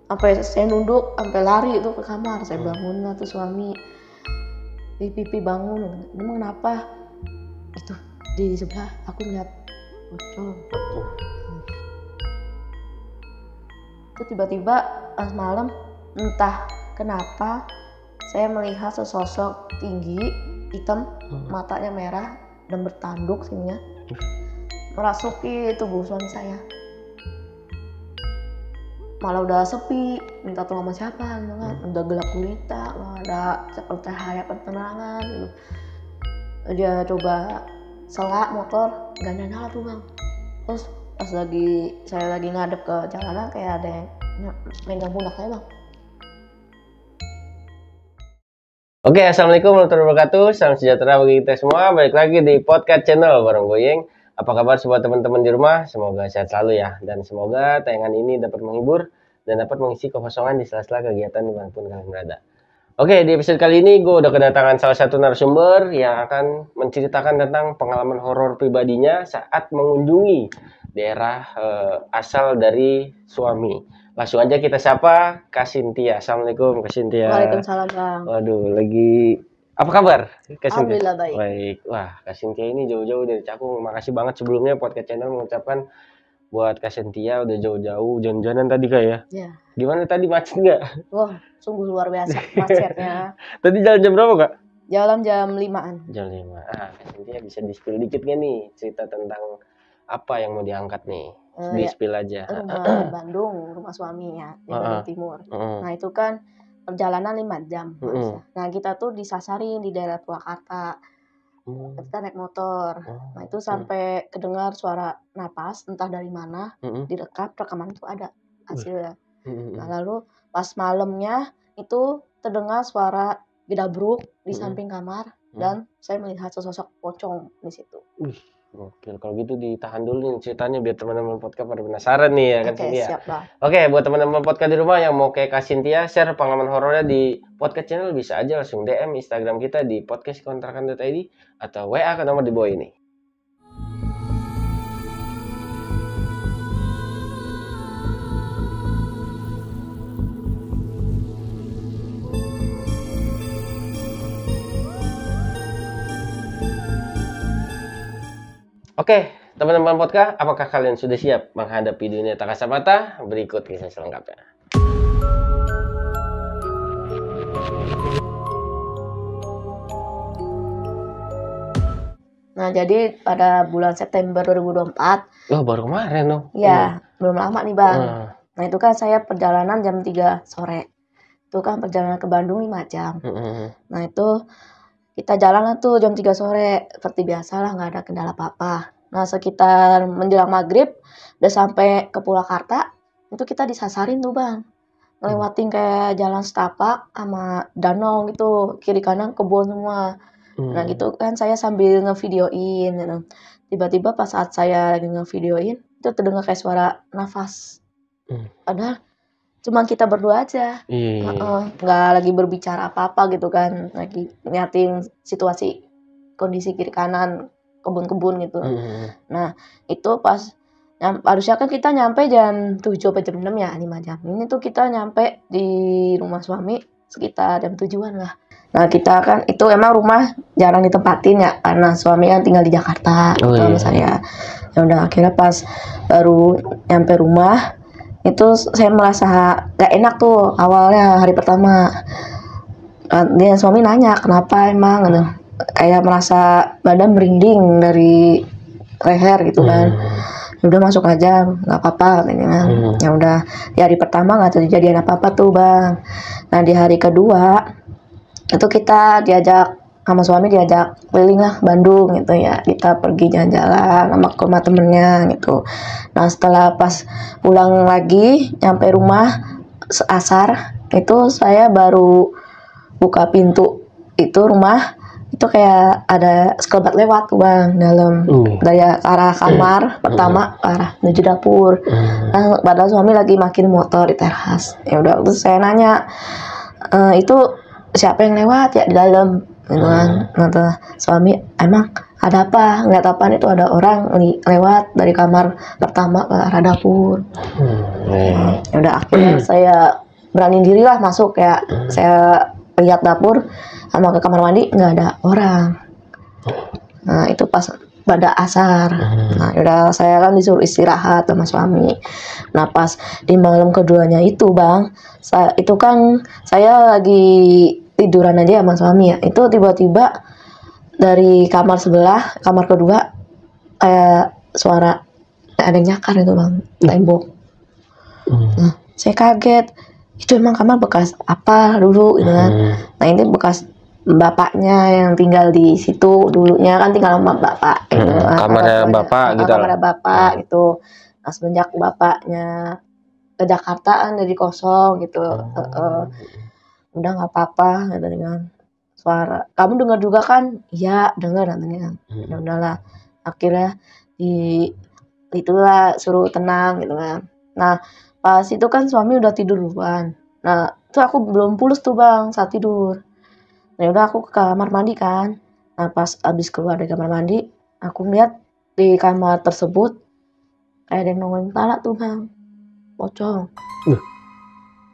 Sampai saya nunduk, sampai lari itu ke kamar. Saya bangun lah tuh suami. Pipi bangun. Emang kenapa? Itu di sebelah aku lihat pocong. Itu tiba-tiba pas malam entah kenapa saya melihat sesosok tinggi hitam, matanya merah dan bertanduk sininya merasuki tubuh suami saya. Malah udah sepi, minta tolong sama siapa gitu kan. Udah gelap gulita, nggak ada cahaya penerangan gitu. Dia coba selak motor, nggak nyala tuh bang. Terus pas saya lagi ngadep ke jalanan kayak ada yang megang pundak saya bang. Oke, assalamualaikum warahmatullahi wabarakatuh. Salam sejahtera bagi kita semua. Balik lagi di podcast channel Bareng Goyeng. Apa kabar semua teman-teman di rumah? Semoga sehat selalu ya. Dan semoga tayangan ini dapat menghibur dan dapat mengisi kekosongan di sela-sela kegiatan dimanapun kalian berada. Oke, di episode kali ini gue udah kedatangan salah satu narasumber yang akan menceritakan tentang pengalaman horor pribadinya saat mengunjungi daerah asal dari suami. Langsung aja kita sapa Kak Cynthia. Assalamualaikum Kak Cynthia. Waalaikumsalam bang. Waduh, lagi apa kabar Kak Cynthia? Alhamdulillah baik. Baik. Wah, Kak Cynthia ini jauh-jauh dari Cakung. Makasih banget sebelumnya podcast channel mengucapkan buat Kak Cynthia udah jauh-jauh jalan-jalan tadi Kak ya. Ya. Gimana tadi, macet nggak? Wah, sungguh luar biasa macetnya. Tadi jalan jam berapa Kak? Jalan jam 5-an. Jam 5. Kak Cynthia bisa di-spill dikit nggak nih cerita tentang apa yang mau diangkat nih? Di-spill aja. Rumah Bandung, rumah suaminya di Bandung Timur. Nah itu kan perjalanan 5 jam. Nah kita tuh disasarin di daerah Purwakarta. Kita naik motor. Nah itu sampai kedengar suara napas entah dari mana. Direkam, rekaman itu ada hasilnya. Nah lalu pas malamnya itu terdengar suara gedabruk di samping kamar. Dan saya melihat sesosok pocong di situ. Oke, kalau gitu ditahan dulu nih ceritanya biar teman-teman podcast pada penasaran nih ya kan Cynthia. Siap bang. Oke, buat teman-teman podcast di rumah yang mau kayak Kak Cynthia share pengalaman horornya di podcast channel bisa aja langsung DM Instagram kita di podcastkontrakan.id atau WA ke nomor di bawah ini. Oke, teman-teman podcast, apakah kalian sudah siap menghadapi dunia tak kasat mata? Berikut kisah selengkapnya. Nah, jadi pada bulan September 2024. Oh, baru kemarin dong. Ya, belum lama nih bang. Nah, itu kan saya perjalanan jam 3 sore. Itu kan perjalanan ke Bandung 5 jam. Nah, itu kita jalan tuh jam 3 sore. Seperti biasa lah, nggak ada kendala apa-apa. Nah, sekitar menjelang maghrib, udah sampai ke Purwakarta, itu kita disasarin tuh bang. Ngelewatin kayak jalan setapak sama danau gitu. Kiri kanan kebun semua. Nah gitu kan saya sambil ngevideoin gitu. Tiba-tiba pas saat saya lagi ngevideoin, itu terdengar kayak suara nafas. Padahal cuma kita berdua aja. Nggak lagi berbicara apa-apa gitu kan. Lagi ngeliatin situasi kondisi kiri kanan kebun-kebun gitu. Nah itu pas harusnya kan kita nyampe jam 7 atau jam 6 ya, 5 jam. Ini tuh kita nyampe di rumah suami sekitar jam 7-an lah. Nah kita kan itu emang rumah jarang ditempatin ya karena suami kan tinggal di Jakarta. Misalnya ya udah akhirnya pas baru nyampe rumah itu saya merasa gak enak tuh awalnya hari pertama. Dia suami nanya kenapa emang gitu. Kayak merasa badan merinding dari leher gitu kan. Ya udah masuk aja nggak apa-apa katanya kan. Ya udah di hari pertama nggak terjadi apa-apa tuh bang. Nah di hari kedua itu kita diajak sama suami diajak keliling lah Bandung gitu ya, kita pergi jalan-jalan sama ke rumah temennya gitu. Nah setelah pas pulang lagi nyampe rumah asar itu saya baru buka pintu itu rumah itu kayak ada sekelebat lewat tuh bang dalam dari arah kamar pertama ke arah menuju dapur. Nah, padahal suami lagi makin motor di teras. Ya udah terus saya nanya itu siapa yang lewat ya di dalam gitu kan. Kata suami emang ada apa, ngeliat apaan itu ada orang lewat dari kamar pertama ke arah dapur. Udah akhirnya saya berani diri lah masuk, kayak saya lihat dapur sama ke kamar mandi nggak ada orang. Nah itu pas pada asar. Nah udah saya kan disuruh istirahat sama suami. Nah pas di malam keduanya itu bang, saya lagi tiduran aja sama suami ya. Itu tiba-tiba dari kamar sebelah, kamar kedua kayak suara ada yang nyakar itu bang, tembok. Nah saya kaget, itu emang kamar bekas apa dulu gitu kan. Nah ini bekas bapaknya yang tinggal di situ dulunya, kan tinggal sama bapak gitu. Kamarnya bapak gitu. Kamarnya bapak gitu. Nah semenjak bapaknya ke Jakarta kan jadi kosong gitu. Udah nggak apa-apa gitu dengan suara. Kamu dengar juga kan? Iya dengar katanya. Ya udahlah. Akhirnya itulah suruh tenang gitu kan. Nah pas itu kan suami udah tidur duluan. Nah itu aku belum pulas tuh bang saat tidur. Nah udah aku ke kamar mandi kan. Nah pas abis keluar dari kamar mandi, aku lihat di kamar tersebut kayak ada yang nongolin kepala tuh bang, pocong,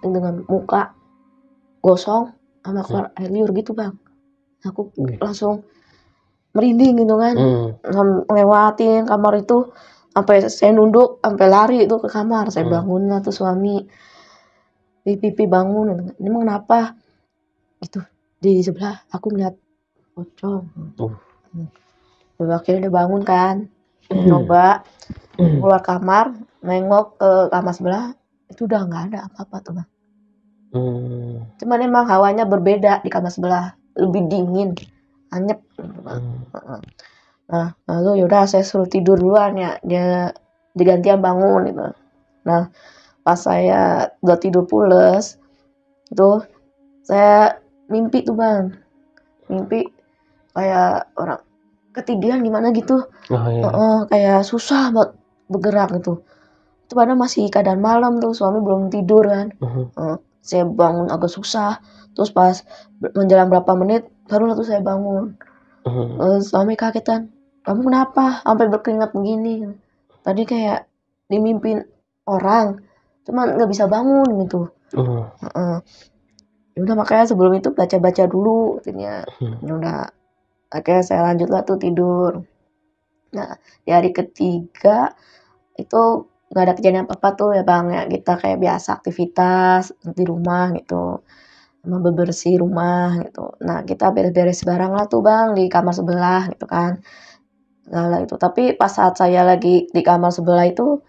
dengan muka gosong sama keluar air liur gitu bang. Aku langsung merinding gitu kan, ngelewatin kamar itu sampai saya nunduk, sampai lari itu ke kamar. Saya bangun lah tuh suami, pipi bangun gitu. Ini emang kenapa? Itu di sebelah aku melihat pocong. Akhirnya dia bangun kan, coba keluar kamar, nengok ke kamar sebelah, itu udah nggak ada apa-apa tuh bang. Cuman emang hawanya berbeda di kamar sebelah, lebih dingin, anyep gitu bang. Nah lalu yaudah saya suruh tidur duluan ya, dia digantian bangun gitu. Nah pas saya udah tidur pules, itu saya mimpi tuh bang, mimpi kayak orang ketidian gimana gitu. Kayak susah buat bergerak gitu. Itu padahal masih keadaan malam tuh, suami belum tidur kan. Saya bangun agak susah. Terus pas menjelang berapa menit baru tuh saya bangun. Suami kaget kan, kamu kenapa sampai berkeringat begini? Tadi kayak dimimpin orang, cuman nggak bisa bangun gitu. Udah makanya sebelum itu baca-baca dulu artinya. Udah akhirnya saya lanjut lah tuh tidur. Nah di hari ketiga itu nggak ada kejadian apa-apa tuh ya bang ya, kita kayak biasa aktivitas di rumah gitu, sama bebersih rumah gitu. Nah kita beres-beres barang lah tuh bang di kamar sebelah gitu kan. Nah itu tapi pas saat saya lagi di kamar sebelah itu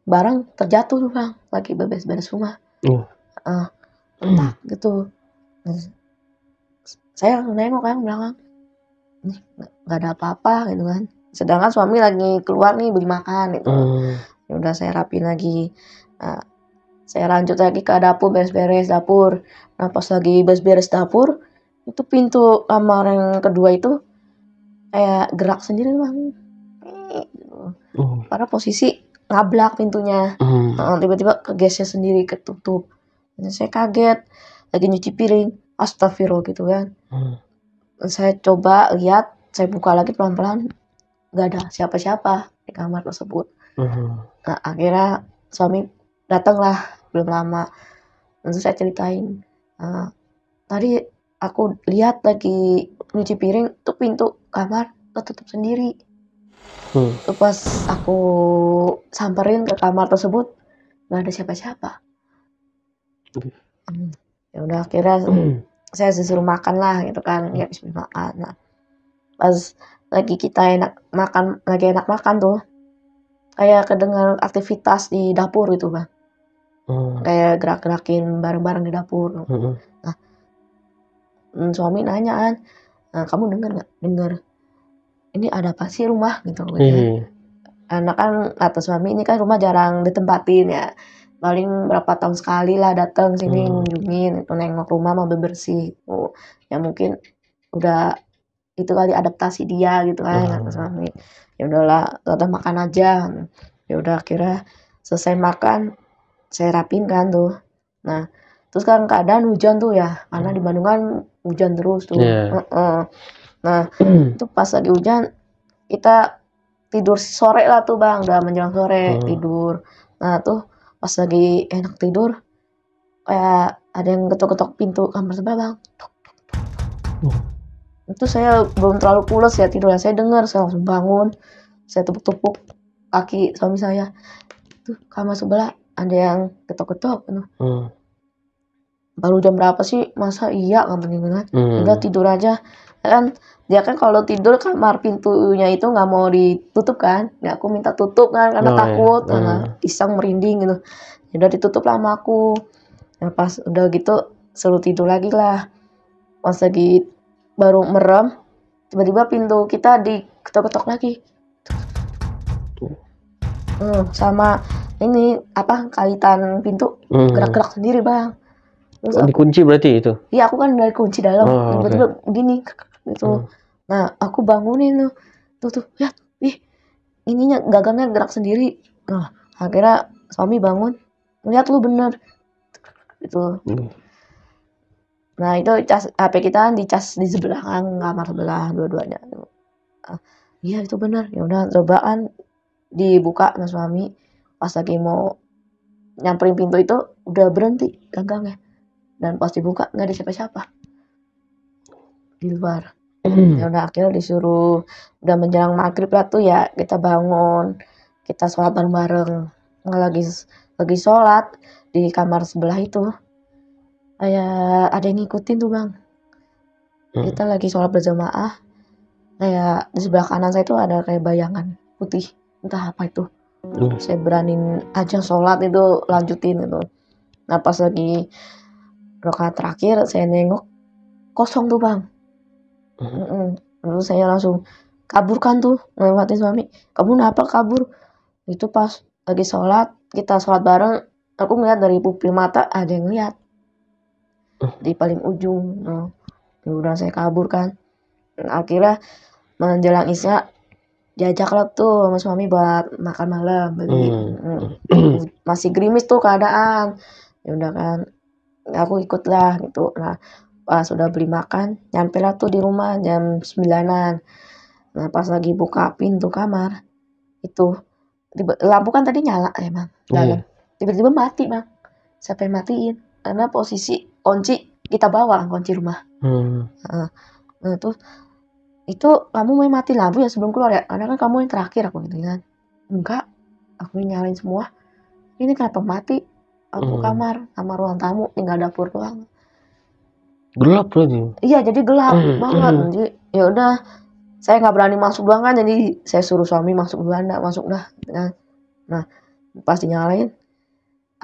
barang terjatuh tuh bang, lagi beres-beres rumah. Gitu. Saya nengok kan belakang, nggak ada apa-apa gitu kan. Sedangkan suami lagi keluar nih beli makan gitu. Ya udah saya rapin lagi. Nah, saya lanjut lagi ke dapur, beres-beres dapur. Nah pas lagi beres-beres dapur, itu pintu kamar yang kedua itu kayak gerak sendiri bang. Karena posisi ngablak pintunya. Tiba-tiba kegeser sendiri, ketutup. Dan saya kaget, lagi nyuci piring, astagfirullah gitu kan. Saya coba lihat, saya buka lagi pelan-pelan, nggak ada siapa-siapa di kamar tersebut. Nah akhirnya suami datang lah belum lama. Lalu saya ceritain, tadi aku lihat lagi nyuci piring tuh pintu kamar ketutup sendiri. Tuh pas aku samperin ke kamar tersebut nggak ada siapa-siapa. Ya udah akhirnya saya disuruh makan lah gitu kan, ya habis makan. Nah pas lagi kita enak makan tuh kayak kedengar aktivitas di dapur itu bang. Kayak gerak-gerakin barang-barang di dapur. Nah suami nanya kan, kamu dengar nggak? Dengar. Ini ada apa sih rumah gitu. Karena kan kata suami ini kan rumah jarang ditempatin ya, paling berapa tahun sekali lah datang sini ngunjungin, itu nengok rumah mau bebersih. Ya mungkin udah itu kali adaptasi dia gitu kan kata suami. Ya udahlah, tetap makan aja. Ya udah akhirnya selesai makan, saya rapin kan tuh. Nah terus kan keadaan hujan tuh ya, karena di Bandung kan hujan terus tuh. Nah itu pas lagi hujan kita tidur sore lah tuh bang, udah menjelang sore tidur. Nah tuh pas lagi enak tidur, kayak ada yang ketok-ketok pintu kamar sebelah bang. Itu saya belum terlalu pulas ya tidurnya, saya dengar, saya langsung bangun, saya tepuk-tepuk kaki suami saya. Tuh kamar sebelah ada yang ketok-ketok. Baru jam berapa sih, masa iya katanya kan. Udah tidur aja kan. Dia kan kalau tidur kamar pintunya itu nggak mau ditutup kan, ya aku minta tutup kan karena takut, karena iseng merinding gitu. Udah ditutup lah sama aku. Nah pas udah gitu suruh tidur lagi lah. Pas lagi baru merem, tiba-tiba pintu kita diketok-ketok lagi. Sama ini apa, kaitan pintu gerak-gerak sendiri bang. Terus dikunci berarti itu? Iya aku kan dari kunci dalam, tiba-tiba begini gitu. Nah aku bangunin tuh ya, ininya gagangnya gerak sendiri. Nah akhirnya suami bangun, lihat lu bener gitu. Nah itu HP kita kan dicas di sebelah kan, kamar sebelah dua-duanya. Iya itu bener. Ya udah cobaan dibuka sama suami, pas lagi mau nyamperin pintu itu udah berhenti gagangnya, dan pas dibuka nggak ada siapa-siapa di luar. Ya udah akhirnya disuruh, udah menjelang maghrib lah tuh ya, kita bangun, kita sholat bareng-bareng. Lagi sholat di kamar sebelah itu kayak ada yang ngikutin tuh bang. Kita lagi sholat berjamaah, kayak di sebelah kanan saya tuh ada kayak bayangan putih, entah apa itu. Saya beraniin aja sholat itu, lanjutin itu. Nah pas lagi rakaat terakhir saya nengok, kosong tuh bang. Lalu saya langsung kaburkan tuh, ngelewatin suami. Kamu kenapa kabur? Itu pas lagi sholat, kita sholat bareng, aku ngeliat dari pupil mata ada yang lihat di paling ujung. Udah saya kabur kan. Akhirnya menjelang isya diajaklah tuh sama suami buat makan malam. Masih gerimis tuh keadaan. Ya udah kan, aku ikutlah gitu. Nah pas udah beli makan, nyampe lah tuh di rumah jam 9-an. Nah pas lagi buka pintu kamar itu, lampu kan tadi nyala emang dalam, tiba-tiba mati bang. Siapa yang matiin? Karena posisi kunci kita bawa, kunci rumah. Nah tuh itu kamu mau mati lampu ya sebelum keluar ya, karena kan kamu yang terakhir, aku gitu kan. Enggak, aku nyalain semua. Ini kenapa mati? Aku kamar sama ruang tamu, tinggal dapur doang. Gelap berarti? Iya jadi gelap banget. Jadi ya udah saya nggak berani masuk duluan kan, jadi saya suruh suami masuk duluan, masuk dah. Nah pas dinyalain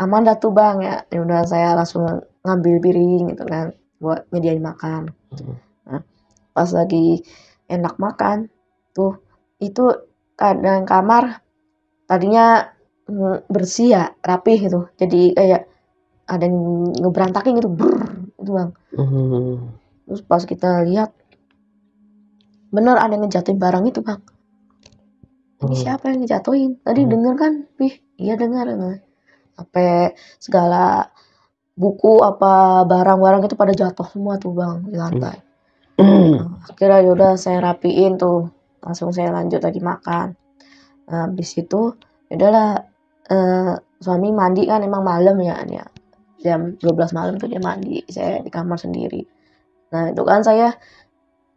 aman dah tuh bang ya. Ya udah saya langsung ngambil piring gitu kan buat nyediain makan. Nah pas lagi enak makan tuh, itu keadaan kamar tadinya bersih ya, rapih gitu, jadi kayak ada yang ngeberantakin gitu, gitu bang. Terus pas kita lihat bener ada yang ngejatuhin barang itu bang. Ini siapa yang ngejatuhin? Tadi denger kan? Iya dengar. Sampai segala buku apa barang-barang itu pada jatuh semua tuh bang di lantai. Akhirnya yaudah saya rapiin tuh, langsung saya lanjut lagi makan. Nah habis itu yaudahlah, suami mandi kan, emang malam ya, jam 12 malam tuh dia mandi, saya di kamar sendiri. Nah itu kan saya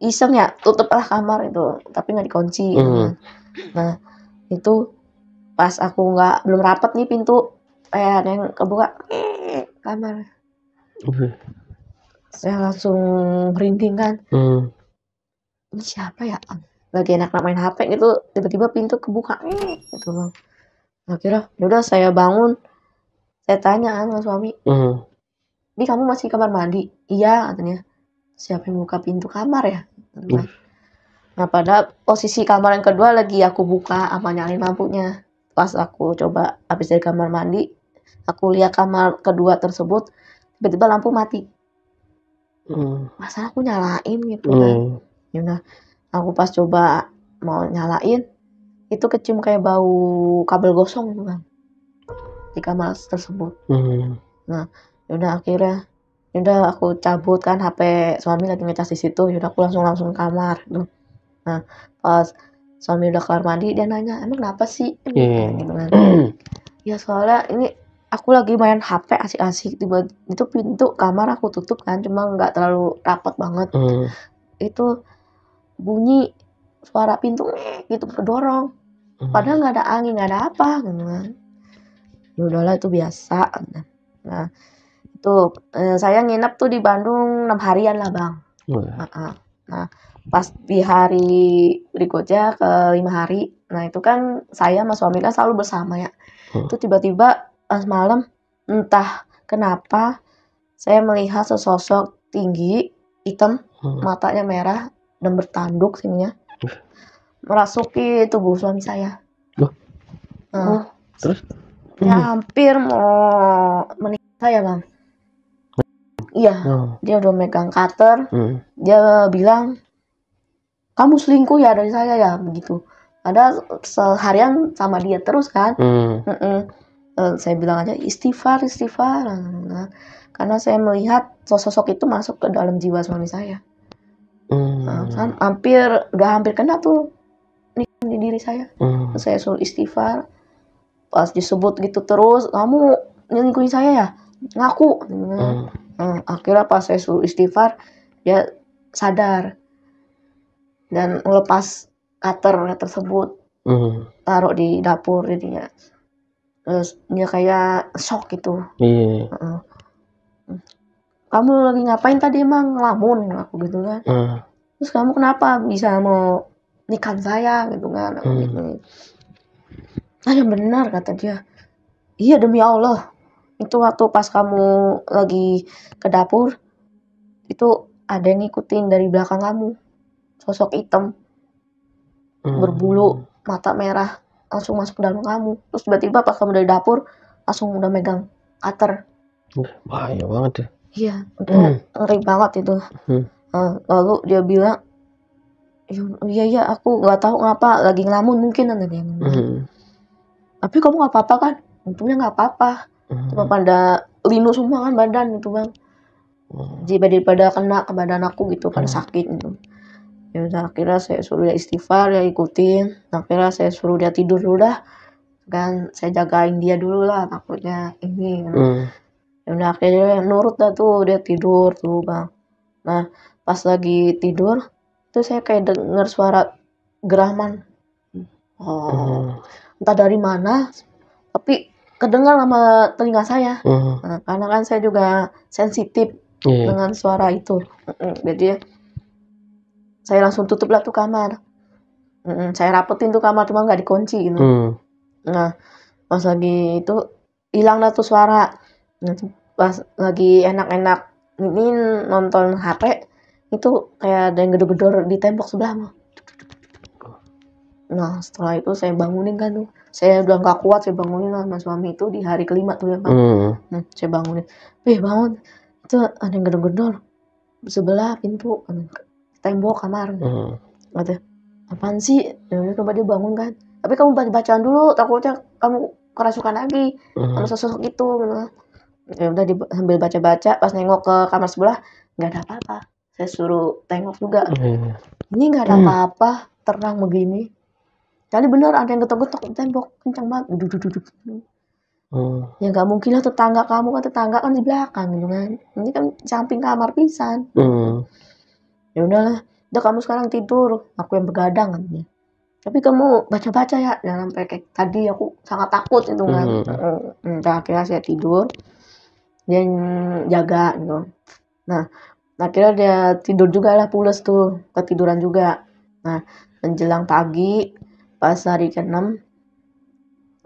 iseng ya, tutup lah kamar itu, tapi nggak dikunci gitu kan. Nah itu pas aku belum rapet nih pintu, kayak ada yang kebuka kamar. Saya langsung merinding kan. Ini siapa ya? Lagi enak main HP gitu, tiba-tiba pintu kebuka gitu bang. Akhirnya yaudah saya bangun, saya tanya sama suami, Bi kamu masih kamar mandi? Iya katanya. Siapa yang buka pintu kamar ya? Nah pada posisi kamar yang kedua lagi aku buka sama nyalain lampunya. Pas aku coba habis dari kamar mandi, aku lihat kamar kedua tersebut, tiba-tiba lampu mati. Masa aku nyalain gitu kan. Yaudah aku pas coba mau nyalain, itu kecium kayak bau kabel gosong kan di kamar tersebut. Nah yaudah akhirnya yaudah aku cabut kan, HP suami lagi ngecas di situ. Yaudah aku langsung ke kamar tuh. Nah pas suami udah keluar mandi, dia nanya, emang kenapa sih? Gitu kan. Ya soalnya ini aku lagi main HP asik-asik, tiba itu pintu kamar aku tutup kan, cuma nggak terlalu rapat banget. Itu bunyi suara pintu gitu kedorong, padahal nggak ada angin, nggak ada apa gitu kan. Ya udahlah itu biasa. Nah itu saya nginep tuh di Bandung 6 harian lah bang. Nah pas di hari berikutnya ke 5 hari, nah itu kan saya sama suami kan selalu bersama ya. Itu tiba-tiba pas malam entah kenapa saya melihat sesosok tinggi hitam, matanya merah dan bertanduk sininya merasuki tubuh suami saya. Terus? Ya hampir mau menikah saya bang. Iya, dia udah megang cutter. Dia bilang, kamu selingkuh ya dari saya ya, begitu. Ada seharian sama dia terus kan. Saya bilang aja istighfar. Nah, karena saya melihat sosok itu masuk ke dalam jiwa suami saya. Udah hampir kena tuh di diri saya. Saya suruh istighfar. Pas disebut gitu terus, kamu nyelingkuhin saya ya, ngaku. Akhirnya pas saya suruh istighfar, dia sadar dan melepas cutter tersebut, taruh di dapur jadinya. Terus dia kayak shock gitu. Kamu lagi ngapain tadi, emang ngelamun aku gitu kan. Terus kamu kenapa bisa mau nikahin saya gitu kan. Gitu. Yang benar kata dia. Iya demi Allah, itu waktu pas kamu lagi ke dapur itu ada yang ngikutin dari belakang kamu, sosok hitam berbulu, mata merah, langsung masuk ke dalam kamu. Terus tiba-tiba pas kamu dari dapur langsung udah megang cutter. Bahaya banget ya. Iya, itu ngeri banget itu. Lalu dia bilang, iya aku nggak tahu ngapa, lagi ngelamun mungkin nanti dia. Tapi kamu nggak apa-apa kan? Untungnya nggak apa-apa. Cuma pada linu semua kan badan gitu bang. Jadi daripada kena ke badan aku gitu, pada sakit gitu. Ya udah akhirnya saya suruh dia istighfar, dia ikutin. Akhirnya saya suruh dia tidur dulu dah. Kan saya jagain dia dulu lah, takutnya ini. Ya udah akhirnya nurut dah tuh, dia tidur tuh bang. Nah pas lagi tidur tuh saya kayak dengar suara geraman. Entah dari mana, tapi kedengar sama telinga saya. Nah, karena kan saya juga sensitif dengan suara itu. Jadi saya langsung tutup lah tuh kamar. Saya rapetin tuh kamar, cuma nggak dikunci gitu. Nah pas lagi itu hilang lah tuh suara. Nah, pas lagi enak-enak ini nonton HP itu kayak ada yang gedor-gedor di tembok sebelah. Nah setelah itu saya bangunin kan tuh, saya udah nggak kuat, saya bangunin sama suami itu di hari kelima tuh ya bang. Saya bangunin, bangun, itu ada yang gedor-gedor sebelah pintu tembok kamar. Kata, apaan sih? Ya udah coba dia bangun kan, tapi kamu bacaan dulu, takutnya kamu kerasukan lagi sama sosok itu. Ya udah sambil baca-baca, pas nengok ke kamar sebelah nggak ada apa-apa. Saya suruh tengok juga, ini nggak ada apa-apa, terang begini. Kali bener ada yang getok-getok di tembok kencang banget, duduk. Ya nggak mungkin lah, tetangga kamu kan, tetangga kan di belakang gitu kan, ini kan samping kamar pisan. Ya udahlah, udah kamu sekarang tidur, aku yang begadang katanya. Tapi kamu baca-baca ya, jangan sampai kayak tadi aku sangat takut itu kan. Akhirnya saya tidur, dia jaga gitu. Nah akhirnya dia tidur juga lah, pules tuh, ketiduran juga. Nah menjelang pagi pas hari ke-6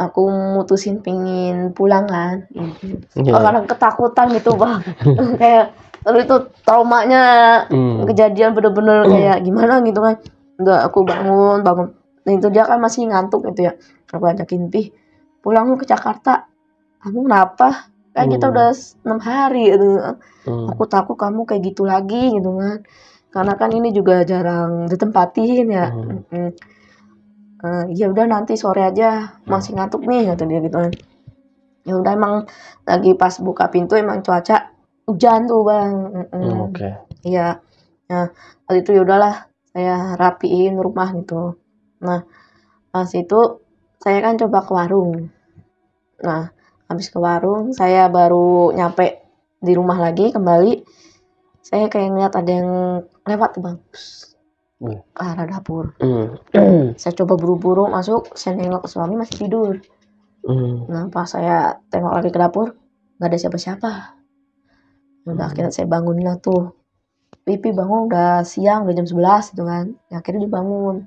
aku mutusin pingin pulang kan. Karena ketakutan gitu bang. Kayak itu traumanya kejadian bener-bener kayak gimana gitu kan. Udah aku bangun. Nah, itu dia kan masih ngantuk gitu ya. Aku ajakin, pulang ke Jakarta. Kamu kenapa? Kan kita udah 6 hari gitu. Aku takut kamu kayak gitu lagi gitu kan. Karena kan ini juga jarang ditempatin ya. Ya udah nanti sore aja, masih ngantuk nih kata dia gitu kan. Ya udah emang lagi pas buka pintu emang cuaca hujan tuh bang. Iya. Nah waktu itu ya udahlah saya rapiin rumah gitu. Nah pas itu saya kan coba ke warung. Nah habis ke warung saya baru nyampe di rumah lagi kembali, saya kayak ngeliat ada yang lewat tuh bang ke arah dapur. Saya coba buru-buru masuk, saya nengok ke suami masih tidur. Nah pas saya tengok lagi ke dapur nggak ada siapa-siapa. Udah akhirnya saya bangunin lah tuh, pipi bangun udah siang, udah jam 11 gitu kan. Akhirnya dibangun,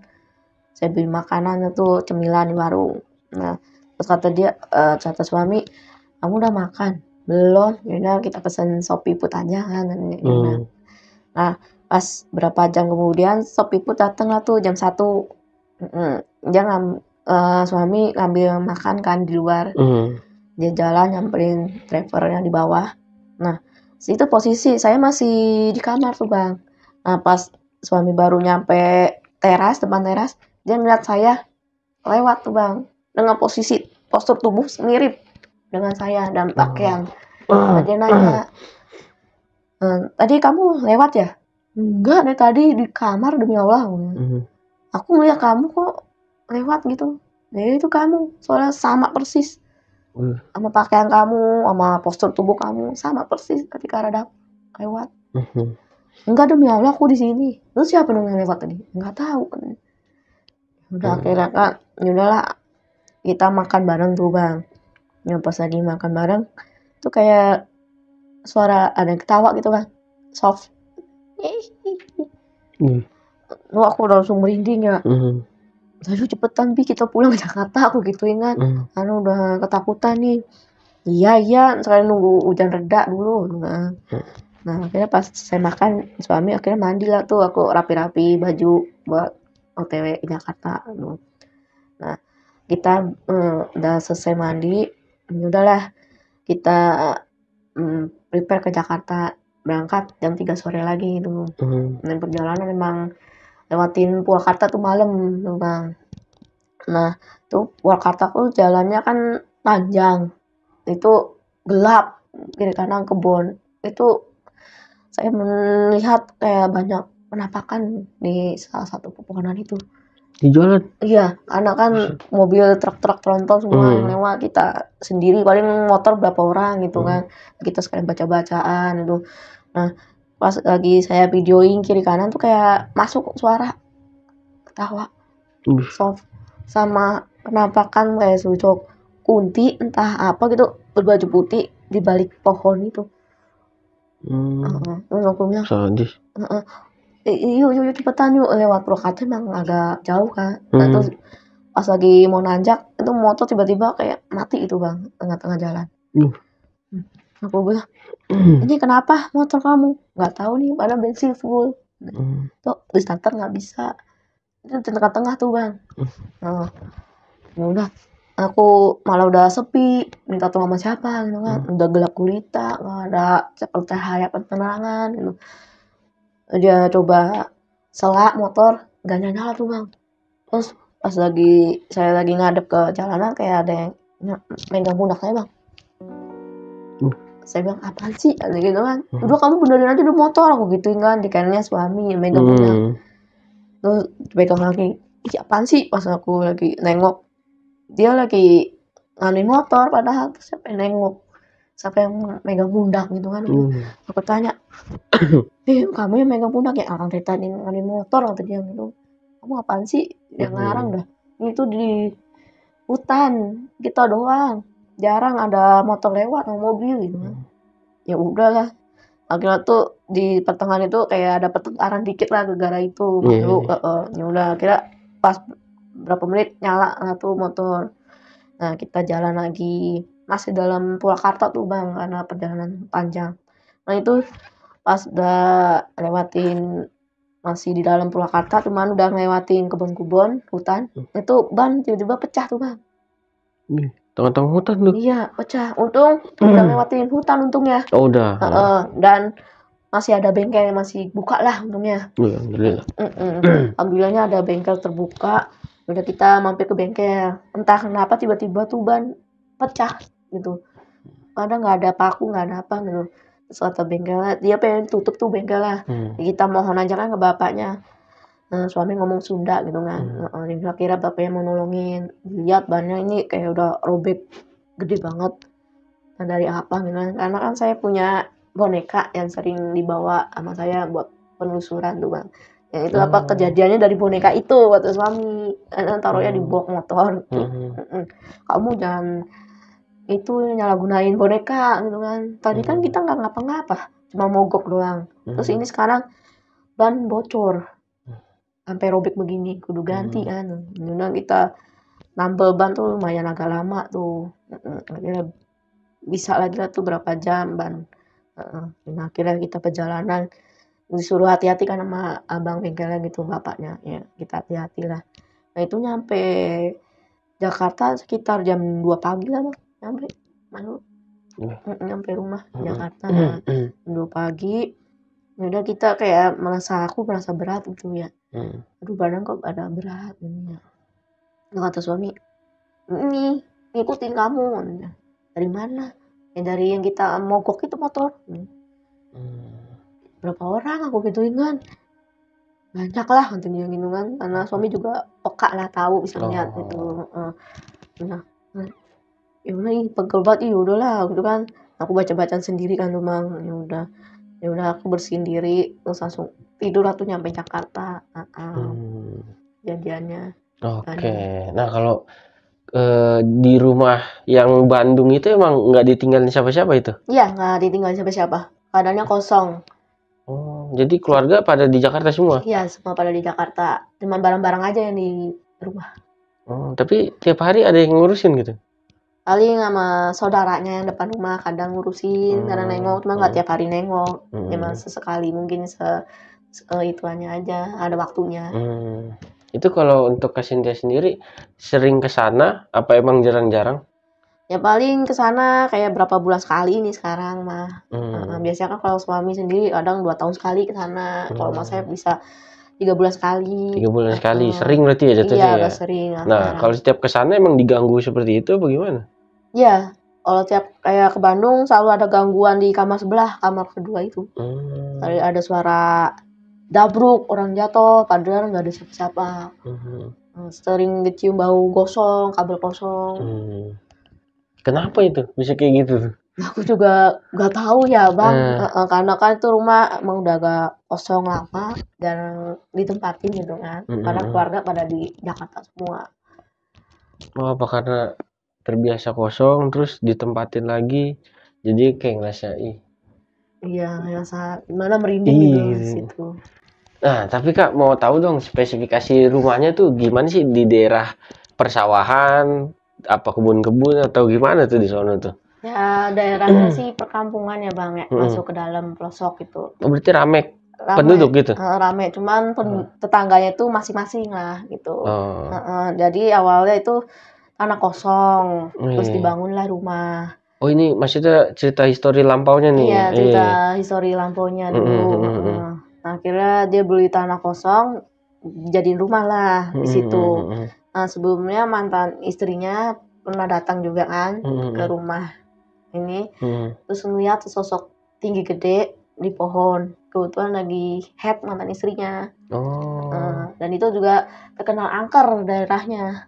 saya beli makanan tuh, cemilan di warung. Nah terus kata suami, kamu udah makan belum? Yaudah kita pesen sop piput aja kan. Nah pas berapa jam kemudian sop piput dateng lah tuh jam 1. Dia suami ngambil makan kan di luar. Dia jalan nyamperin drivernya di bawah. Nah situ posisi saya masih di kamar tuh bang. Nah pas suami baru nyampe depan teras, dia ngeliat saya lewat tuh bang, dengan postur tubuh mirip dengan saya dan pakaian. Nah, dia nanya, tadi kamu lewat ya? Enggak, dari tadi di kamar demi Allah. Aku ngeliat kamu kok lewat gitu. Jadi itu kamu, soalnya sama persis sama pakaian kamu, sama postur tubuh kamu sama persis ketika ada lewat. Enggak, demi Allah aku di sini. Terus siapa dong yang lewat tadi? Enggak tahu. Udah akhirnya kan, yaudahlah kita makan bareng tuh bang. Yang pas lagi makan bareng tuh kayak suara ada yang ketawa gitu bang, soft. Lu aku langsung merinding ya. Aduh cepetan Bi kita pulang ke Jakarta, aku gituin kan. Anu udah ketakutan nih. Iya saya nunggu hujan reda dulu. Nah akhirnya pas saya makan, suami akhirnya mandi lah tuh, aku rapi-rapi baju buat OTW ke Jakarta. Nah kita udah selesai mandi, udahlah kita prepare ke Jakarta, berangkat jam 3 sore lagi gitu. Dan perjalanan memang lewatin Purwakarta tuh malam tuh bang. Nah tuh Purwakarta tuh jalannya kan panjang, itu gelap, kiri kanan kebun. Itu saya melihat kayak banyak penampakan di salah satu pepohonan itu di jalan. Iya, karena kan mobil truk-truk tronton semua yang lewat, kita sendiri paling motor berapa orang gitu kan. Kita sekalian baca-bacaan itu. Nah pas lagi saya videoin kiri kanan tuh kayak masuk suara ketawa soft sama penampakan kayak sosok kunti entah apa gitu berbaju putih di balik pohon itu. Terus aku bilang sadis. Yuk cepetan yuk, lewat Purwakarta emang agak jauh kan. Nah terus pas lagi mau nanjak itu motor tiba-tiba kayak mati itu bang, tengah-tengah jalan. Aku bilang, ini kenapa motor kamu? Nggak tahu nih, padahal bensin full. Tuh di starter nggak bisa, itu di tengah-tengah tuh bang. Nah ya udah, aku malah udah sepi, minta tolong sama siapa gitu kan. Udah gelap gulita, nggak ada cahaya penerangan gitu. Dia coba selak motor, gak nyala tuh bang. Terus pas saya lagi ngadep ke jalanan kayak ada yang megang pundak saya bang. Saya bilang apaan sih gitu kan. Udah kamu benerin aja dulu motor, aku gituin kan. Di kanannya suami yang megang pundak. Terus pegang lagi, ih apaan sih, pas aku lagi nengok dia lagi nganuin motor, padahal siapa yang nengok, siapa yang megang pundak gitu kan. Aku tanya, kamu yang megang pundak ya, orang tadi nganuin motor kata dia gitu. Kamu apaan sih yang ngarang dah, itu di hutan kita doang, jarang ada motor lewat sama mobil gitu kan. Ya udahlah, akhirnya tuh di pertengahan itu kayak ada pertengkaran dikit lah gara-gara itu. Ya udah akhirnya pas berapa menit nyala lah tuh motor. Nah kita jalan lagi, masih dalam Purwakarta tuh bang, karena perjalanan panjang. Nah itu pas udah lewatin, masih di dalam Purwakarta, cuman udah ngelewatin kebun-kebun, hutan, itu ban tiba-tiba pecah tuh bang. Tengah-tengah hutan tuh? Iya pecah, untung udah ngelewatin hutan untungnya. Udah. Dan masih ada bengkel yang masih buka lah untungnya. Alhamdulillah. Alhamdulillahnya ada bengkel terbuka. Udah kita mampir ke bengkel, entah kenapa tiba-tiba tuh ban pecah gitu. Padahal nggak ada paku, nggak ada apa gitu. Terus kata bengkelnya, dia pengen tutup tuh bengkelnya. Kita mohon aja kan ke bapaknya, suami ngomong Sunda gitu kan. Jadi akhirnya bapaknya mau nolongin, lihat bannya ini kayak udah robek gede banget. Nah, dari apa gitu kan. Karena kan saya punya boneka yang sering dibawa sama saya buat penelusuran tuh Bang. Ya itu apa kejadiannya dari boneka itu kata suami. Taruhnya di box motor tuh. Kamu jangan itu nyalahgunain boneka gitu kan. Tadi kan kita nggak ngapa-ngapa, cuma mogok doang. Terus ini sekarang ban bocor sampai robek begini, kudu ganti kan. Nah, kita nambel ban tuh lumayan agak lama tuh. Akhirnya bisa lagi lah tuh berapa jam ban. Nah, akhirnya kita perjalanan disuruh hati-hati kan sama abang bengkelnya gitu, bapaknya ya kita hati-hati lah. Nah itu nyampe Jakarta sekitar jam 2 pagi lah Bang, nyampe rumah Jakarta jam 2 pagi. Udah kita kayak aku merasa berat gitu ya. Aduh badan kok ada berat ini ya. Nah, kata suami, ini ngikutin kamu. Dari mana? Ya dari yang kita mogok itu motor. Berapa orang aku gituin kan? Banyak lah katanya gitu kan. Karena suami juga peka lah, tahu bisa lihat gitu. Nah, ya udah ih pegel banget, ya udahlah gitu kan. Aku baca-baca sendiri kan tuh Bang. Ya udah aku bersihin diri terus langsung tidur lah tuh nyampe Jakarta. Jadiannya. Oke. Nah, kalau di rumah yang Bandung itu emang nggak ditinggalin siapa-siapa itu? Iya, nggak ditinggalin siapa-siapa. Keadaannya kosong. Oh, jadi keluarga pada di Jakarta semua? Iya, semua pada di Jakarta. Cuma barang-barang aja yang di rumah. Oh, tapi tiap hari ada yang ngurusin gitu? Paling sama saudaranya yang depan rumah kadang ngurusin, kadang nengok, cuma nggak tiap hari nengok. Cuma sesekali mungkin ituannya aja, ada waktunya. Itu kalau untuk Kak Cynthia sendiri sering ke sana apa emang jarang-jarang? Ya paling ke sana kayak berapa bulan sekali nih sekarang mah. Biasanya kan kalau suami sendiri kadang 2 tahun sekali ke sana. Kalau mas saya bisa 3 bulan sekali. 3 bulan sekali. Sering berarti ya jatuhnya Iya, ya? udah sering. Nah, kalau setiap ke sana emang diganggu seperti itu apa gimana? Iya, kalau tiap kayak ke Bandung selalu ada gangguan di kamar sebelah, kamar kedua itu. Ada suara dabruk, orang jatuh, padahal nggak ada siapa-siapa. Sering dicium bau gosong, kabel kosong. Kenapa itu bisa kayak gitu tuh? Aku juga nggak tahu ya Bang, karena kan itu rumah emang udah agak kosong lama dan ditempatin gitu kan. Karena keluarga pada di Jakarta semua. Oh, apa karena terbiasa kosong terus ditempatin lagi jadi kayak ngerasa Iya, ngerasa gimana merinding gitu di situ. Nah, tapi Kak mau tahu dong spesifikasi rumahnya tuh gimana sih di daerah persawahan, apa kebun-kebun atau gimana tuh di sana tuh? Ya daerahnya sih perkampungan ya Bang ya, masuk ke dalam pelosok gitu. Oh, berarti rame penduduk gitu? Rame, cuman tetangganya itu masing-masing lah gitu. Jadi awalnya itu tanah kosong, terus dibangunlah rumah. Oh, ini maksudnya cerita histori lampaunya nih? Iya, cerita histori lampaunya dulu. Nah, akhirnya dia beli tanah kosong, dijadiin rumah lah di situ. Nah, sebelumnya mantan istrinya pernah datang juga kan ke rumah ini, terus ngeliat sosok tinggi gede di pohon. Kebetulan lagi head mantan istrinya. Dan itu juga terkenal angker daerahnya.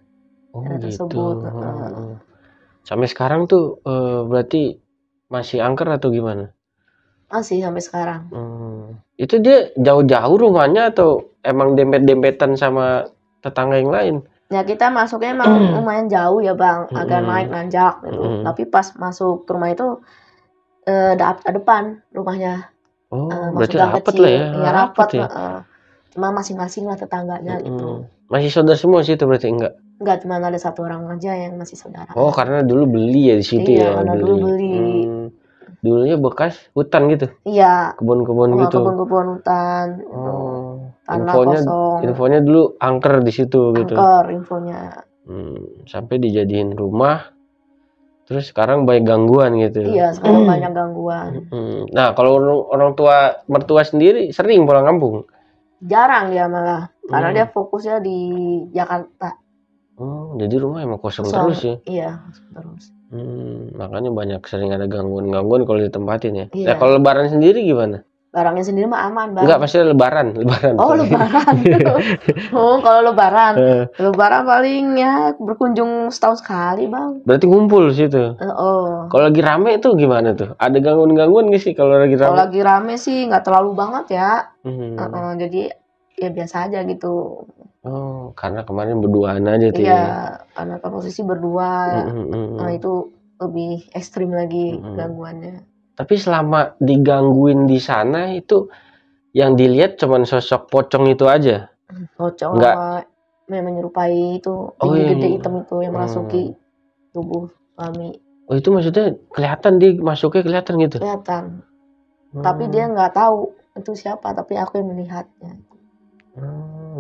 Oh, tersebut. gitu. Sampai sekarang tuh berarti masih angker atau gimana? Masih sampai sekarang. Itu dia jauh-jauh rumahnya atau emang dempet-dempetan sama tetangga yang lain? Ya kita masuknya emang lumayan jauh ya Bang, agak naik nanjak gitu. Tapi pas masuk ke rumah itu depan rumahnya. Oh, masuk berarti gang rapet kecil. lah ya. Iya rapet. ya. Cuma masing-masing lah tetangganya gitu. Masih saudara semua sih itu berarti enggak? Enggak, cuma ada satu orang aja yang masih saudara. Oh, karena dulu beli ya di situ Iya, ya. karena dulu beli. Dulunya bekas hutan gitu? Iya. Kebun-kebun gitu? Kebun-kebun hutan. Tanah kosong. Infonya dulu angker di situ gitu? Angker infonya. Sampai dijadiin rumah. Terus sekarang banyak gangguan gitu? Iya, sekarang banyak gangguan. Nah, kalau orang tua mertua sendiri sering pulang kampung? Jarang dia malah, karena dia fokusnya di Jakarta. Jadi rumah emang kosong terus ya? Iya, kosong terus. Makanya sering ada gangguan-gangguan kalau ditempatin ya. Iya. Nah, kalau lebaran sendiri gimana? Barangnya sendiri mah aman, Bang. Enggak, maksudnya lebaran. Oh, lebaran. Oh, kalau lebaran paling ya berkunjung setahun sekali, Bang. Berarti ngumpul situ. Oh. Kalau lagi rame itu gimana tuh? Ada gangguan-gangguan nggak sih kalau lagi rame? Kalau lagi rame sih nggak terlalu banget ya. Hmm. Jadi ya biasa aja gitu. Oh, karena kemarin berduaan aja tuh Iya, ya. karena posisi berdua, itu lebih ekstrim lagi gangguannya. Tapi selama digangguin di sana itu yang dilihat cuman sosok pocong itu aja. Pocong Enggak. sama yang menyerupai itu Oh, tinggi iya. gede hitam itu yang merasuki tubuh kami. Oh, itu maksudnya kelihatan dia masuknya kelihatan gitu. Kelihatan. Tapi dia nggak tahu itu siapa, tapi aku yang melihatnya.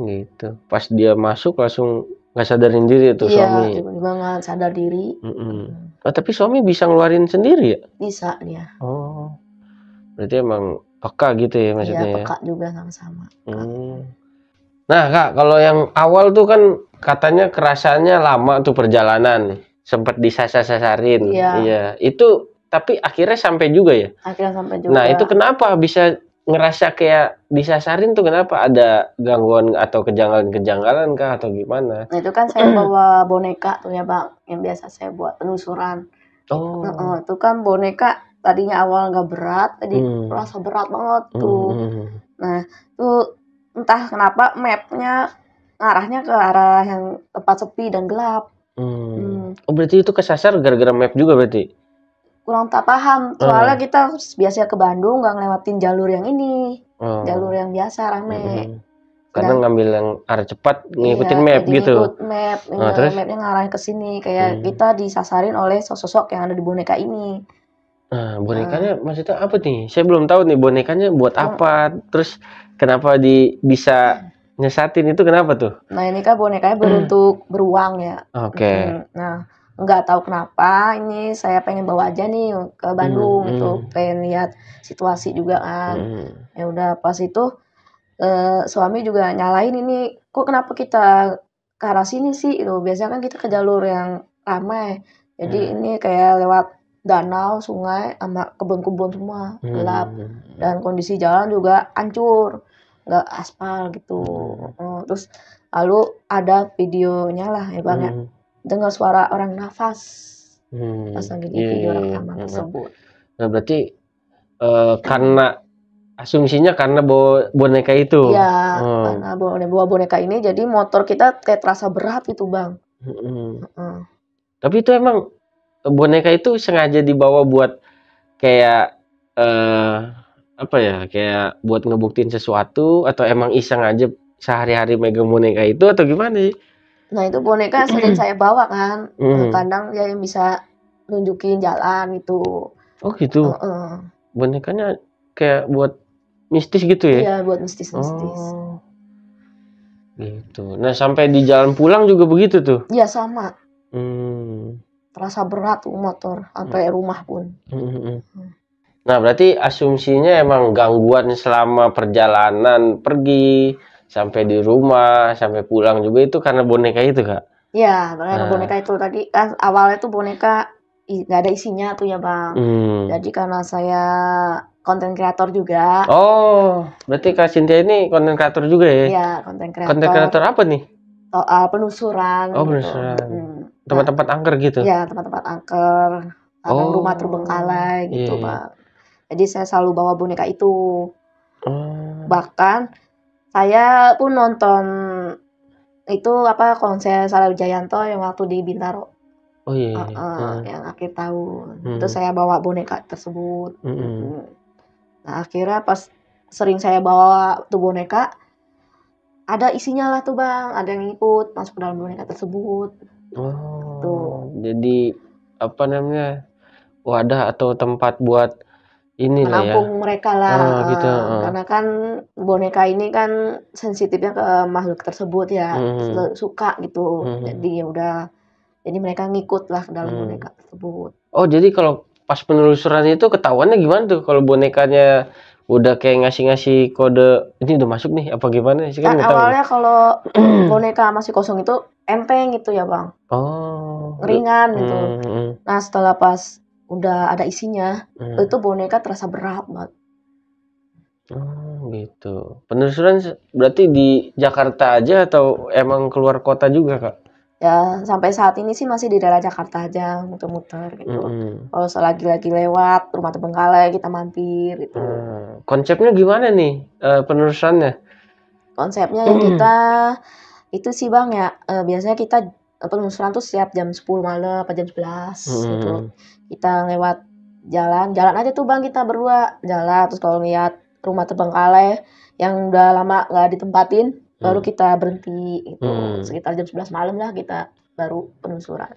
Gitu. Pas dia masuk langsung nggak sadarin diri tuh suami. Iya, tiba-tiba nggak sadar diri. Oh, tapi suami bisa ngeluarin sendiri ya? Bisa dia. Oh, berarti emang peka gitu ya maksudnya Iya, ya? peka juga sama-sama. Nah, Kak, kalau yang awal tuh kan katanya kerasanya lama tuh perjalanan, sempat disasar-sasarin. Iya. Itu tapi akhirnya sampai juga ya? Akhirnya sampai juga. Nah, itu kenapa bisa ngerasa kayak disasarin tuh kenapa? Ada gangguan atau kejanggalan-kejanggalan kah atau gimana? Nah, itu kan saya bawa boneka tuh ya, Bang, yang biasa saya buat penelusuran. Oh. Itu kan boneka tadinya awal nggak berat, jadi rasa berat banget tuh. Nah, tuh entah kenapa mapnya ngarahnya ke arah yang tempat sepi dan gelap. Oh, berarti itu kesasar gara-gara map juga berarti? Kurang tak paham, soalnya kita biasa ke Bandung nggak ngelewatin jalur yang ini, jalur yang biasa rame. Karena ngambil yang arah cepat ngikutin Iya, map jadi gitu. ngikut map, Terus? mapnya ngarahin ke sini, kayak kita disasarin oleh sosok yang ada di boneka ini. Nah, bonekanya maksudnya apa nih? Saya belum tahu nih bonekanya buat apa. Terus kenapa bisa nyesatin itu kenapa tuh? Nah, ini kan bonekanya berbentuk beruang ya. Oke. Nah, nggak tahu kenapa ini saya pengen bawa aja nih ke Bandung itu, pengen lihat situasi juga kan. Ya udah pas itu suami juga nyalain ini, kok kenapa kita ke arah sini sih? Itu biasanya kan kita ke jalur yang ramai. Jadi ini kayak lewat danau, sungai, sama kebun-kebun semua, gelap. Dan kondisi jalan juga hancur, nggak aspal gitu. Terus lalu ada videonya lah ya Bang ya, dengar suara orang nafas pas lagi di video rekaman tersebut. Nah, berarti karena asumsinya karena bawa boneka itu. Iya, karena bawa boneka ini jadi motor kita kayak terasa berat gitu Bang. Tapi itu emang boneka itu sengaja dibawa buat kayak apa ya, kayak buat ngebuktiin sesuatu atau emang iseng aja sehari-hari megang boneka itu atau gimana sih? Nah, itu boneka sering saya bawa kan. Kadang dia yang bisa nunjukin jalan gitu. Oh gitu. Bonekanya kayak buat mistis gitu ya? Iya, buat mistis-mistis. Oh. Gitu. Nah, sampai di jalan pulang juga begitu tuh? Iya, sama. Terasa berat tuh motor sampai rumah pun. Nah, berarti asumsinya emang gangguan selama perjalanan pergi sampai di rumah, sampai pulang juga itu karena boneka itu, Kak? Iya, karena boneka itu tadi kan awalnya tuh boneka nggak ada isinya tuh ya Bang. Jadi karena saya konten kreator juga. Oh, berarti Kak Cynthia ini konten kreator juga ya? Iya, konten kreator. Konten kreator apa nih? Soal penelusuran. Oh, penelusuran. Tempat-tempat angker gitu? Iya, tempat-tempat angker. Kadang rumah terbengkalai gitu Bang. Jadi saya selalu bawa boneka itu. Bahkan saya pun nonton itu konser Saleh Wijayanto yang waktu di Bintaro. Oh iya. Yang akhir tahun. Itu saya bawa boneka tersebut. Nah, akhirnya pas sering saya bawa tuh boneka, ada isinya lah tuh Bang, ada yang ikut masuk ke dalam boneka tersebut. Jadi apa namanya, wadah atau tempat buat ini lah ya, menampung mereka lah. gitu. Karena kan boneka ini kan sensitifnya ke makhluk tersebut ya, suka gitu. Jadi ya udah, jadi mereka ngikut lah ke dalam boneka tersebut. Oh, jadi kalau pas penelusuran itu ketahuannya gimana tuh kalau bonekanya udah kayak ngasih-ngasih kode ini udah masuk nih apa gimana sih kan? Awalnya kalau boneka masih kosong itu enteng gitu ya Bang. Ringan gitu. Nah, setelah pas udah ada isinya, itu boneka terasa berat banget. Oh, gitu. Penelusuran berarti di Jakarta aja atau emang keluar kota juga, Kak? Ya, sampai saat ini sih masih di daerah Jakarta aja, muter-muter gitu. Kalau selagi-lagi lewat rumah Terbengkalai, kita mampir gitu. Konsepnya gimana nih penelusurannya? Konsepnya ya kita itu sih Bang ya, biasanya kita penelusuran tuh setiap jam 10 malam atau jam 11 gitu. Kita lewat jalan aja tuh Bang, kita berdua jalan, terus kalau lihat rumah Terbengkalai yang udah lama nggak ditempatin, baru kita berhenti itu. Sekitar jam 11 malam lah kita baru penelusuran.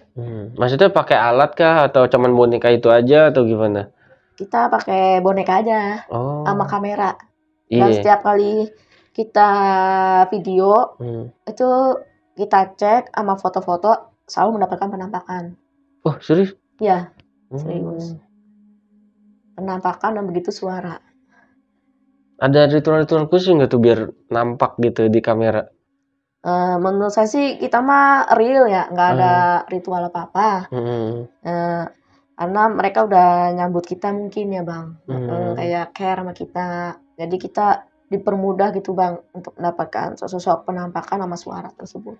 Maksudnya pakai alat kah atau cuman boneka itu aja atau gimana? Kita pakai boneka aja sama kamera. Dan Iya. setiap kali kita video itu kita cek sama foto-foto selalu mendapatkan penampakan. Oh, serius? Iya, serius. Penampakan dan begitu suara. Ada ritual-ritual khusus nggak tuh biar nampak gitu di kamera? Menurut saya sih kita mah real ya, nggak ada ritual apa-apa. Karena mereka udah nyambut kita mungkin ya Bang, kayak care sama kita. Jadi kita dipermudah gitu Bang untuk mendapatkan sosok penampakan sama suara tersebut.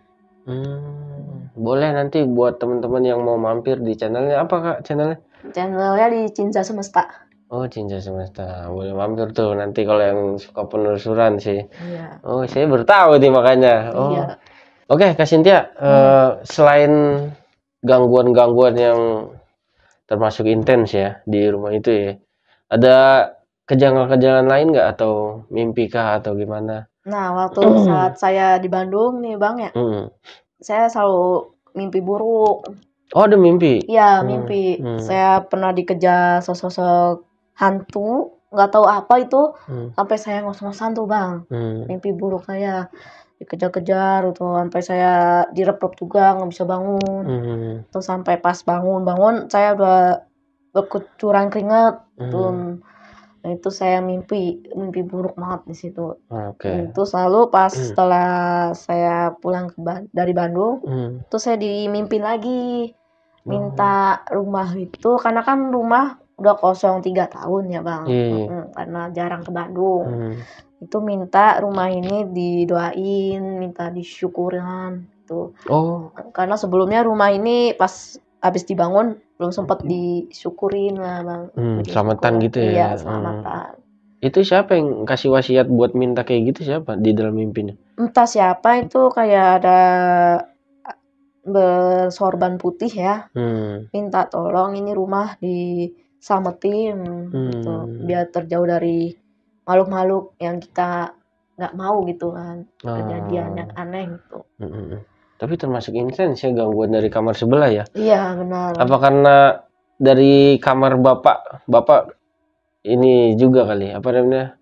Boleh nanti buat teman-teman yang mau mampir di channelnya apa Kak channelnya? Channelnya di Cinza Semesta. Oh, Cinta Semesta. Boleh mampir tuh nanti kalau yang suka penelusuran sih. Iya. Oh, saya bertahu nih makanya. Oh. Iya. Oke, Kak Cynthia, selain gangguan-gangguan yang termasuk intens ya di rumah itu ya, ada kejanggalan-kejanggalan lain nggak atau mimpi kah atau gimana? Nah, waktu saat saya di Bandung nih Bang ya, saya selalu mimpi buruk. Oh, ada mimpi? Iya, mimpi. Saya pernah dikejar sosok hantu, nggak tahu apa itu, sampai saya ngos-ngosan tuh Bang. Mimpi buruk saya dikejar-kejar itu sampai saya direp-rep juga nggak bisa bangun. Terus sampai pas bangun saya udah berkucuran keringat tuh. Nah, itu saya mimpi buruk banget di situ. Itu selalu pas setelah saya pulang dari Bandung, terus saya dimimpin lagi minta rumah itu, karena kan rumah udah kosong 3 tahun ya Bang. Karena jarang ke Bandung. Itu minta rumah ini didoain, minta disyukurin gitu. Karena sebelumnya rumah ini pas habis dibangun belum sempat disyukurin lah Bang. Selamatan gitu ya? Iya, selamatan. Itu siapa yang kasih wasiat buat minta kayak gitu, siapa di dalam mimpinya? Entah siapa itu, kayak ada bersorban putih ya, minta tolong ini rumah diselamatin gitu, biar terjauh dari makhluk-makhluk yang kita nggak mau gitu kan, kejadian yang aneh gitu. Tapi termasuk intens ya gangguan dari kamar sebelah ya? Iya, benar. Apa karena dari kamar bapak ini juga kali, apa namanya,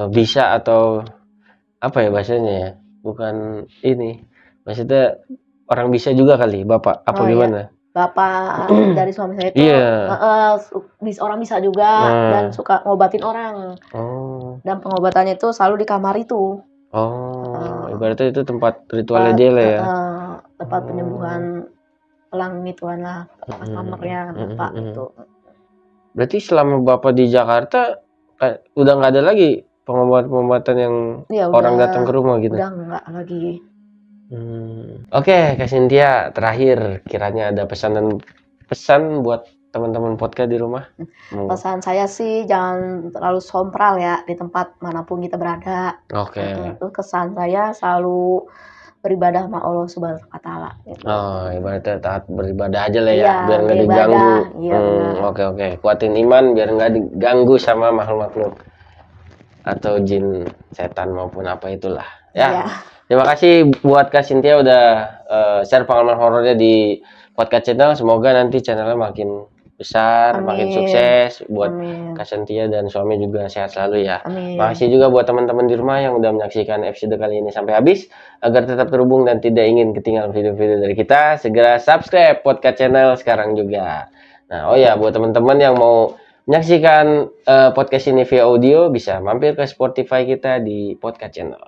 bisa atau apa ya bahasanya ya? Bukan ini, maksudnya orang bisa juga kali bapak, apa gimana? Iya. Bapak dari suami saya itu orang bisa juga dan suka ngobatin orang. Dan pengobatannya itu selalu di kamar itu. Ibaratnya itu tempat ritualnya dia lah ya. Tempat penyembuhan elang gituan lah, kamarnya Bapak itu. Berarti selama Bapak di Jakarta udah nggak ada lagi pengobatan-pengobatan yang orang datang ke rumah gitu? Udah nggak lagi. Oke, Kak Cynthia, terakhir kiranya ada pesan buat teman-teman podcast di rumah. Pesan saya sih jangan terlalu sompral ya di tempat manapun kita berada. Itu kesan saya selalu beribadah sama Allah Subhanahu wa Ta'ala. Gitu. Ibaratnya taat beribadah aja lah ya, biar nggak diganggu. Oke. Kuatin iman biar nggak diganggu sama makhluk-makhluk atau jin, setan maupun apa itulah. Ya. Terima kasih buat Kak Cynthia udah share pengalaman horornya di podcast channel. Semoga nanti channelnya makin besar, makin sukses buat Kak Cynthia dan suami juga sehat selalu ya. Makasih juga buat teman-teman di rumah yang udah menyaksikan episode kali ini sampai habis. Agar tetap terhubung dan tidak ingin ketinggalan video-video dari kita, segera subscribe podcast channel sekarang juga. Nah, buat teman-teman yang mau menyaksikan podcast ini via audio, bisa mampir ke Spotify kita di podcast channel.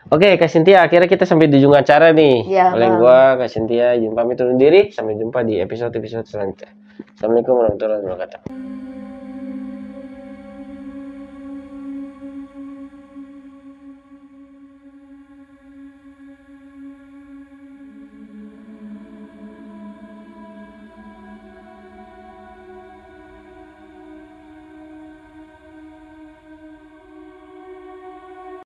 Oke, Kak Cynthia, akhirnya kita sampai di ujung acara nih. Oleh gua, Kak Cynthia, izin pamit undur diri. Sampai jumpa di episode-episode selanjutnya. Assalamualaikum warahmatullahi wabarakatuh.